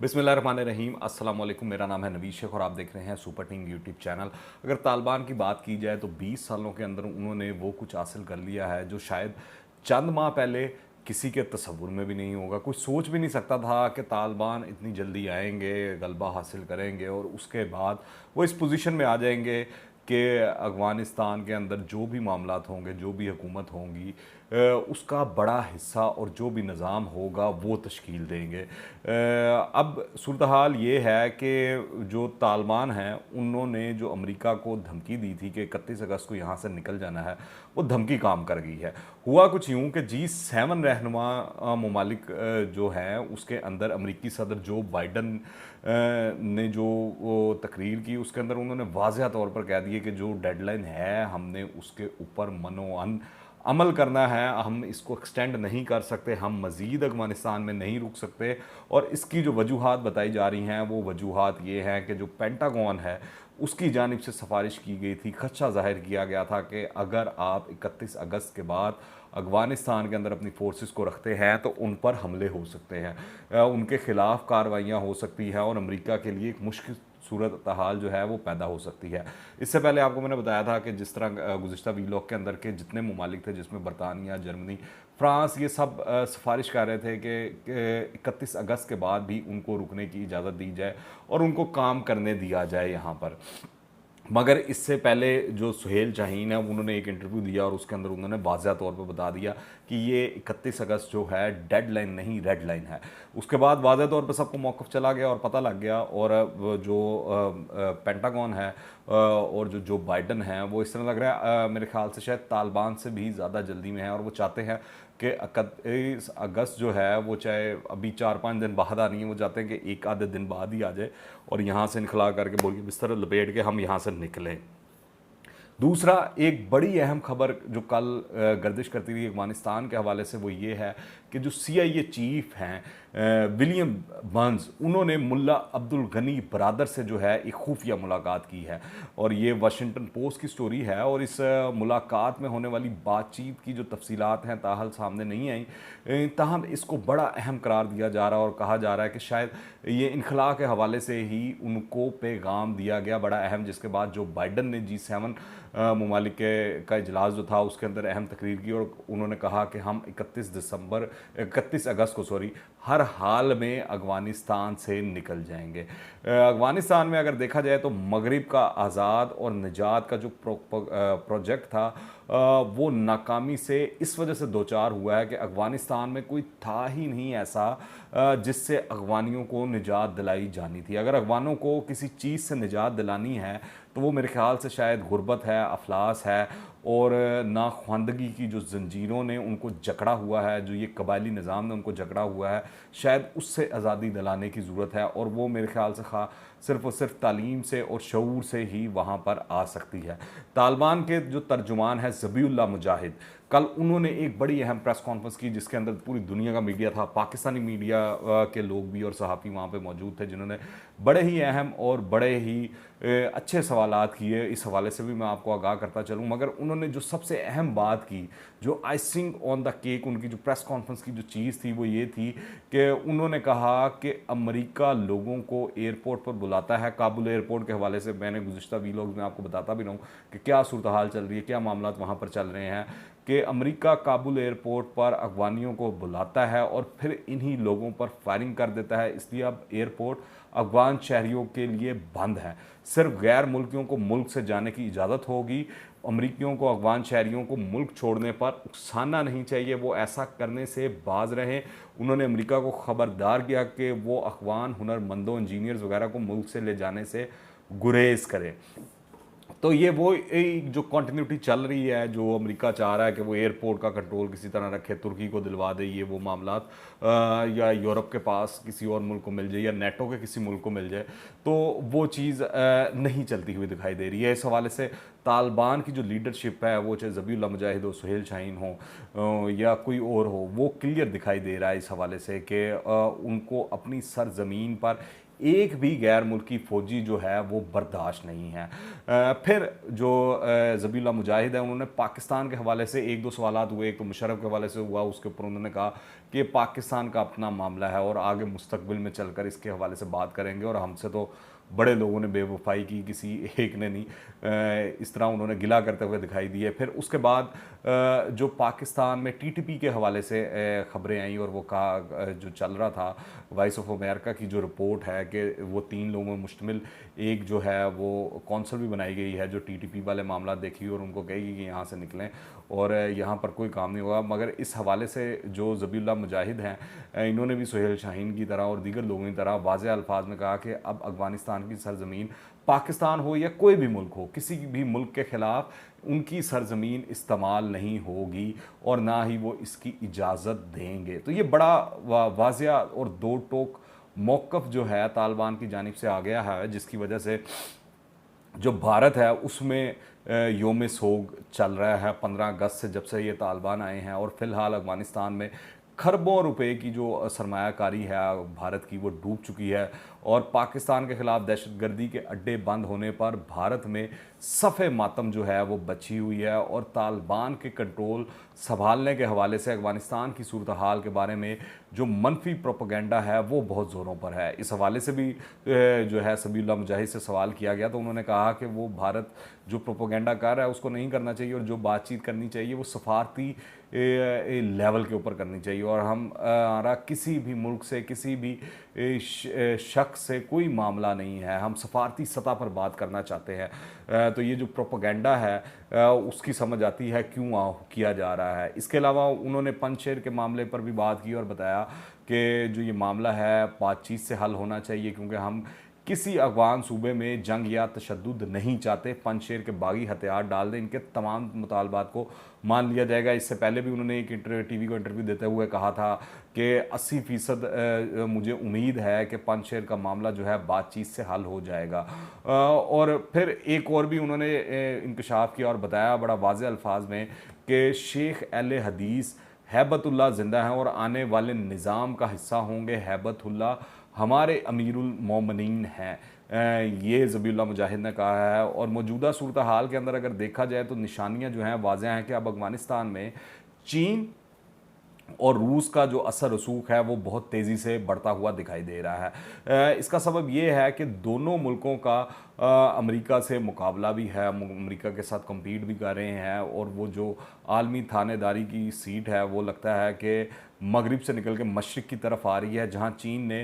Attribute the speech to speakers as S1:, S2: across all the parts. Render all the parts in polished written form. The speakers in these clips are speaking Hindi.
S1: बिस्मिल्लाहिर्रहमानिर्रहीम, अस्सलाम वालेकुम। मेरा नाम है नवीद शेख और आप देख रहे हैं सुपर टीम यूट्यूब चैनल। अगर तालिबान की बात की जाए तो 20 सालों के अंदर उन्होंने वो कुछ हासिल कर लिया है जो शायद चंद माह पहले किसी के तसव्वुर में भी नहीं होगा। कोई सोच भी नहीं सकता था कि तालिबान इतनी जल्दी आएंगे, गलबा हासिल करेंगे और उसके बाद वो इस पोजीशन में आ जाएंगे कि अफ़गानिस्तान के अंदर जो भी मामलात होंगे, जो भी हुकूमत होंगी, उसका बड़ा हिस्सा और जो भी निज़ाम होगा वो तश्कील देंगे। अब सूरत हाल ये है कि जो तालिबान हैं उन्होंने जो अमेरिका को धमकी दी थी कि 31 अगस्त को यहाँ से निकल जाना है, वो धमकी काम कर गई है। हुआ कुछ यूँ कि G7 रहनुमा ममालिक जो हैं उसके अंदर अमेरिकी सदर जो बाइडन ने जो वो तकरीर की उसके अंदर उन्होंने वाज़ह तौर पर कह दिए कि जो डेडलाइन है हमने उसके ऊपर मनोअन अमल करना है, हम इसको एक्सटेंड नहीं कर सकते, हम मज़ीद अफ़गानिस्तान में नहीं रुक सकते। और इसकी जो वजूहात बताई जा रही हैं वो वजूहात ये हैं कि जो पेंटागन है उसकी जानिब से सिफारिश की गई थी, खदशा ज़ाहिर किया गया था कि अगर आप 31 अगस्त के बाद अफ़गानिस्तान के अंदर अपनी फोर्सेस को रखते हैं तो उन पर हमले हो सकते हैं, उनके ख़िलाफ़ कार्रवाइयाँ हो सकती हैं और अमेरिका के लिए एक मुश्किल सूरत हाल जो है वो पैदा हो सकती है। इससे पहले आपको मैंने बताया था कि जिस तरह गुज़िश्ता वीलॉग के अंदर के जितने ममालिक थे जिसमें बरतानिया, जर्मनी, फ्रांस, ये सब सिफारिश कर रहे थे कि 31 अगस्त के बाद भी उनको रुकने की इजाज़त दी जाए और उनको काम करने दिया जाए यहाँ पर। मगर इससे पहले जो सुहेल शाहीन है उन्होंने एक इंटरव्यू दिया और उसके अंदर उन्होंने वाज़ह तौर पर बता दिया कि ये 31 अगस्त जो है डेड लाइन नहीं रेड लाइन है। उसके बाद वाज़ह तौर पर सबको मौक़िफ़ चला गया और पता लग गया। और जो पेंटागन है और जो बाइडन है वो इस तरह लग रहा है मेरे ख्याल से शायद तालिबान से भी ज़्यादा जल्दी में है और वो चाहते हैं कि 31 अगस्त जो है वो चाहे अभी 4-5 दिन बाद आनी है, वो चाहते हैं कि एक आधे दिन बाद ही आ जाए और यहाँ से इनखला करके बोलिए बिस्तर लपेट के हम यहाँ से निकलें। दूसरा एक बड़ी अहम खबर जो कल गर्दिश करती रही अफ़गानिस्तान के हवाले से वो ये है कि जो CIA चीफ हैं विलियम बर्न्स, उन्होंने मुल्ला अब्दुल गनी बरादर से जो है एक खुफिया मुलाकात की है और ये वाशिंगटन पोस्ट की स्टोरी है। और इस मुलाकात में होने वाली बातचीत की जो तफसीलात हैं ताहल सामने नहीं आई, ताहम इसको बड़ा अहम करार दिया जा रहा है और कहा जा रहा है कि शायद ये इनखला के हवाले से ही उनको पैगाम दिया गया बड़ा अहम, जिसके बाद जो बाइडन ने G7 ममालिक का इजलास जो था उसके अंदर अहम तकरीर की और उन्होंने कहा कि हम 31 अगस्त को हर हाल में अफ़गानिस्तान से निकल जाएंगे। अफ़गानिस्तान में अगर देखा जाए तो मगरिब का आज़ाद और निजात का जो प्रोजेक्ट था वो नाकामी से इस वजह से दो चार हुआ है कि अफ़गानिस्तान में कोई था ही नहीं ऐसा जिससे अफ़गानियों को निजात दिलाई जानी थी। अगर अफ़गानों को किसी चीज़ से निजात दिलानी है तो वो मेरे ख्याल से शायद गुर्बत है, अफलास है और नाख्वानदगी की जो जंजीरों ने उनको जकड़ा हुआ है, जो ये कबायली निज़ाम ने उनको जकड़ा हुआ है, शायद उससे आज़ादी दिलाने की ज़रूरत है। और वो मेरे ख्याल से सिर्फ़ और सिर्फ तालीम से और शऊर से ही वहाँ पर आ सकती है। तालिबान के जो तर्जुमान है ज़बीउल्लाह मुजाहिद, कल उन्होंने एक बड़ी अहम प्रेस कॉन्फ्रेंस की जिसके अंदर पूरी दुनिया का मीडिया था, पाकिस्तानी मीडिया के लोग भी और सहाफ़ी वहाँ पे मौजूद थे जिन्होंने बड़े ही अहम और बड़े ही अच्छे सवालात किए। इस हवाले से भी मैं आपको आगाह करता चलूँ। मगर उन्होंने जो सबसे अहम बात की, जो आइसिंग ऑन द केक उनकी जो प्रेस कॉन्फ्रेंस की जो चीज़ थी वो ये थी कि उन्होंने कहा कि अमेरिका लोगों को एयरपोर्ट पर बुलाता है। काबुल एयरपोर्ट के हवाले से मैंने गुज़िश्ता वीलॉग्स में आपको बताता भी रहूँ कि क्या सूरत हाल चल रही है, क्या मामला वहाँ पर चल रहे हैं कि अमेरिका काबुल एयरपोर्ट पर अफ़गानियों को बुलाता है और फिर इन्हीं लोगों पर फायरिंग कर देता है। इसलिए अब एयरपोर्ट अफ़गान शहरियों के लिए बंद है। सिर्फ गैर मुल्कियों को मुल्क से जाने की इजाज़त होगी। अमरीकियों को अफ़गान शहरियों को मुल्क छोड़ने पर उकसाना नहीं चाहिए, वो ऐसा करने से बाज रहें। उन्होंने अमेरिका को ख़बरदार किया कि वो अफ़गान हुनरमंदों, इंजीनियर्स वगैरह को मुल्क से ले जाने से गुरेज करें। तो ये वो एक जो कंटिन्यूटी चल रही है, जो अमेरिका चाह रहा है कि वो एयरपोर्ट का कंट्रोल किसी तरह रखे, तुर्की को दिलवा दे ये वो मामलात, या यूरोप के पास किसी और मुल्क को मिल जाए या नेटो के किसी मुल्क को मिल जाए, तो वो चीज़ नहीं चलती हुई दिखाई दे रही है। इस हवाले से तालिबान की जो लीडरशिप है वो चाहे ज़बीउल्लाह मुजाहिद हो, सुहेल शाहीन हो या कोई और हो, वो क्लियर दिखाई दे रहा है इस हवाले से कि उनको अपनी सरजमीन पर एक भी गैर मुल्की फ़ौजी जो है वो बर्दाश्त नहीं है। फिर जो ज़बीउल्लाह मुजाहिद है उन्होंने पाकिस्तान के हवाले से एक दो सवालात हुए। एक तो मुशर्रफ के हवाले से हुआ, उसके ऊपर उन्होंने कहा कि पाकिस्तान का अपना मामला है और आगे मुस्तकबिल में चलकर इसके हवाले से बात करेंगे। और हमसे तो बड़े लोगों ने बेवफाई की, किसी एक ने नहीं, इस तरह उन्होंने गिला करते हुए दिखाई दिए। फिर उसके बाद जो पाकिस्तान में टीटीपी के हवाले से ख़बरें आई और वो कहा, जो चल रहा था वॉइस ऑफ अमेरिका की जो रिपोर्ट है कि वो 3 लोगों में मुश्तमिल एक जो है वो कौंसल भी बनाई गई है जो टीटीपी वाले मामला देखी और उनको कहेगी कि यहाँ से निकलें और यहाँ पर कोई काम नहीं होगा। मगर इस हवाले से जो ज़बीउल्लाह मुजाहिद हैं, इन्होंने भी सुहेल शाहीन की तरह और दीगर लोगों की तरह वाज़ेह अल्फाज में कहा कि अब अफ़गानिस्तान की सरज़मीन, पाकिस्तान हो या कोई भी मुल्क हो, किसी भी मुल्क के ख़िलाफ़ उनकी सरज़मीन इस्तेमाल नहीं होगी और ना ही वो इसकी इजाज़त देंगे। तो ये बड़ा वाज़ेह और दो टोक मौक़िफ़ जो है तालिबान की जानिब से आ गया है, जिसकी वजह से जो भारत है उसमें योम सोग चल रहा है 15 अगस्त से, जब से ये तालिबान आए हैं। और फ़िलहाल अफ़गानिस्तान में खरबों रुपए की जो सरमायाकारी है भारत की, वो डूब चुकी है। और पाकिस्तान के ख़िलाफ़ दहशतगर्दी के अड्डे बंद होने पर भारत में सफ़े मातम जो है वो बची हुई है। और तालिबान के कंट्रोल संभालने के हवाले से अफ़गानिस्तान की सूरत हाल के बारे में जो मनफी प्रोपेगेंडा है वो बहुत ज़ोरों पर है। इस हवाले से भी जो है ज़बीउल्लाह मुजाहिद से सवाल किया गया तो उन्होंने कहा कि वो भारत जो प्रोपेगेंडा कर रहा है उसको नहीं करना चाहिए और जो बातचीत करनी चाहिए वो सफारती लेवल के ऊपर करनी चाहिए। और हमारा किसी भी मुल्क से, किसी भी शख्स से कोई मामला नहीं है, हम सफारती सतह पर बात करना चाहते हैं। तो ये जो प्रोपेगेंडा है उसकी समझ आती है क्यों किया जा रहा है। इसके अलावा उन्होंने पंजशेर के मामले पर भी बात की और बताया कि जो ये मामला है बातचीत से हल होना चाहिए, क्योंकि हम किसी अफगान सूबे में जंग या तशद्दुद नहीं चाहते। पंजशेर के बागी हथियार डाल दें, इनके तमाम मुतालबात को मान लिया जाएगा। इससे पहले भी उन्होंने एक टीवी को इंटरव्यू देते हुए कहा था कि 80% मुझे उम्मीद है कि पंजशेर का मामला जो है बातचीत से हल हो जाएगा। और फिर एक और भी उन्होंने इंकशाफ किया और बताया बड़ा वाज़ेह अल्फाज में कि शेख अहले हदीस हैबतुल्लाह ज़िंदा हैं और आने वाले निज़ाम का हिस्सा होंगे। हैबतुल्लाह हमारे अमीरुल मोमिनीन हैं, ये ज़बीउल्लाह मुजाहिद ने कहा है। और मौजूदा सूरत हाल के अंदर अगर देखा जाए तो निशानियां जो हैं वाज़ेह हैं कि अब अफ़गानिस्तान में चीन और रूस का जो असर रसूख है वो बहुत तेज़ी से बढ़ता हुआ दिखाई दे रहा है। इसका सबब ये है कि दोनों मुल्कों का अमेरिका से मुकाबला भी है, अमेरिका के साथ कम्पीट भी कर रहे हैं। और वो जो आलमी थानेदारी की सीट है वो लगता है कि मगरिब से निकल के मशरिक़ की तरफ आ रही है, जहाँ चीन ने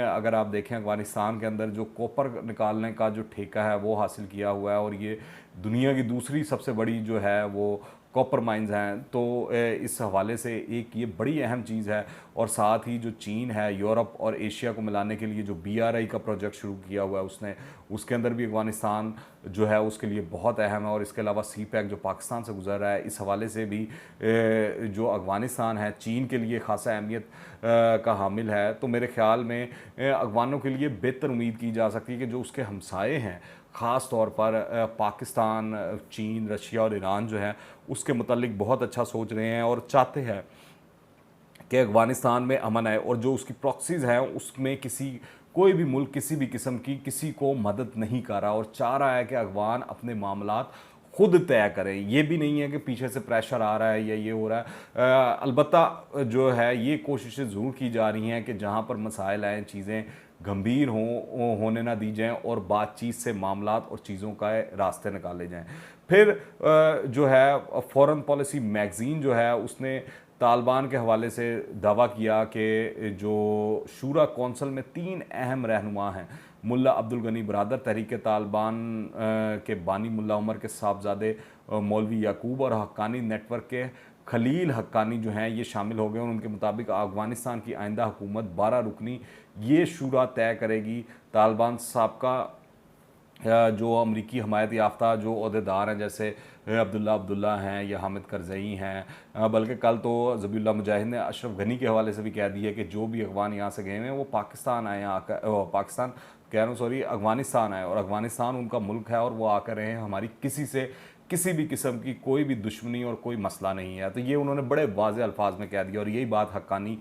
S1: अगर आप देखें अफ़गानिस्तान के अंदर जो कॉपर निकालने का जो ठेका है वो हासिल किया हुआ है और ये दुनिया की दूसरी सबसे बड़ी जो है वो कॉपर माइंस हैं। तो इस हवाले से एक ये बड़ी अहम चीज़ है। और साथ ही जो चीन है यूरोप और एशिया को मिलाने के लिए जो BRI का प्रोजेक्ट शुरू किया हुआ है उसने, उसके अंदर भी अफ़गानिस्तान जो है उसके लिए बहुत अहम है। और इसके अलावा CPEC जो पाकिस्तान से गुजर रहा है, इस हवाले से भी जो अफ़गानिस्तान है चीन के लिए ख़ासा अहमियत का हामिल है। तो मेरे ख़्याल में अफ़गानों के लिए बेहतर उम्मीद की जा सकती है कि जो उसके हमसाए हैं, ख़ास तौर पर पाकिस्तान, चीन, रशिया और ईरान जो है उसके मुतालिक बहुत अच्छा सोच रहे हैं और चाहते हैं कि अफ़गानिस्तान में अमन आए। और जो उसकी प्रॉक्सीज़ हैं उसमें कोई भी मुल्क किसी भी किस्म की किसी को मदद नहीं कर रहा और चाह रहा है कि अफ़गान अपने मामलात खुद तय करें। ये भी नहीं है कि पीछे से प्रेशर आ रहा है या ये हो रहा है। अलबत्ता जो है ये कोशिशें ज़रूर की जा रही हैं कि जहाँ पर मसाइल आएँ, चीज़ें गंभीर होने ना दी जाएं और बातचीत से मामलात और चीज़ों का रास्ते निकाले जाएं। फिर जो है फॉरेन पॉलिसी मैगज़ीन जो है उसने तालिबान के हवाले से दावा किया कि जो शूरा कौंसल में 3 अहम रहनुमा हैं, मुल्ला अब्दुल गनी बरादर, तहरीक तालिबान के बानी मुल्ला उमर के साहबजादे मौलवी याकूब और हक्कानी नेटवर्क के खलील हक्कानी जो हैं ये शामिल हो गए। और उनके मुताबिक अफ़गानिस्तान की आइंदा हुकूमत 12 रुकनी ये शूरा तय करेगी। तालिबान साबका जो अमरीकी हमायत याफ्ता जो अहदेदार हैं जैसे अब्दुल्ला हैं या हामिद करज़ई हैं, बल्कि कल तो ज़बीउल्लाह मुजाहिद ने अशरफ गनी के हवाले से भी कह दिया कि जो भी अफ़गान यहाँ से गए हैं वो पाकिस्तान आए, पाकिस्तान कह रहा हूँ सॉरी अफ़गानिस्तान आए और अफ़गानिस्तान उनका मुल्क है और वो आकर रहे हैं, हमारी किसी से किसी भी किस्म की कोई भी दुश्मनी और कोई मसला नहीं है। तो ये उन्होंने बड़े वाज़ेह अल्फाज में कह दिया। और यही बात हक्कानी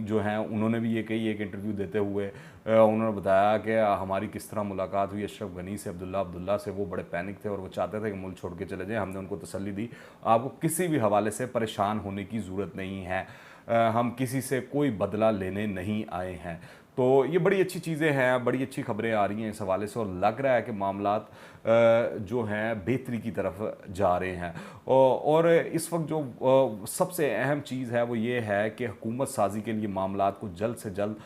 S1: जो हैं उन्होंने भी ये कही एक इंटरव्यू देते हुए। उन्होंने बताया कि हमारी किस तरह मुलाकात हुई अशरफ गनी से, अब्दुल्ला से। वो बड़े पैनिक थे और वो चाहते थे कि मुल्क छोड़ के चले जाएँ। हमने उनको तसल्ली दी, आपको किसी भी हवाले से परेशान होने की ज़रूरत नहीं है। हम किसी से कोई बदला लेने नहीं आए हैं। तो ये बड़ी अच्छी चीज़ें हैं, बड़ी अच्छी खबरें आ रही हैं इस हवाले से, और लग रहा है कि मामलात जो हैं बेहतरी की तरफ जा रहे हैं। और इस वक्त जो सबसे अहम चीज़ है वो ये है कि हुकूमत साजी के लिए मामलात को जल्द से जल्द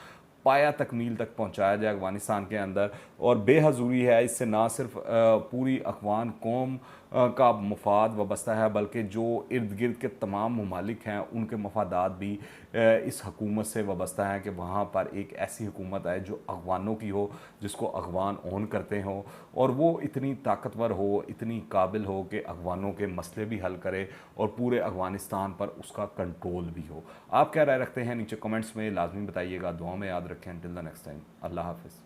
S1: पाया तकमील तक पहुंचाया जाए अफ़गानिस्तान के अंदर। और बेहद ज़रूरी है, इससे ना सिर्फ पूरी अफ़गान कौम का मफाद वाबस्ता है, बल्कि जो इर्द गिर्द के तमाम ममालिक हैं उनके मफादात भी इस हकूमत से वाबस्ता हैं कि वहाँ पर एक ऐसी हुकूमत आए जो अफ़गानों की हो, जिसको अफ़गान ओन करते हों, और वो इतनी ताकतवर हो, इतनी काबिल हो कि अफ़गानों के मसले भी हल करे और पूरे अफ़गानिस्तान पर उसका कंट्रोल भी हो। आप क्या राय रखते हैं नीचे कमेंट्स में लाजमी बताइएगा। दुआ में याद रखें। टिल द नेक्स्ट टाइम, अल्लाह हाफिज़।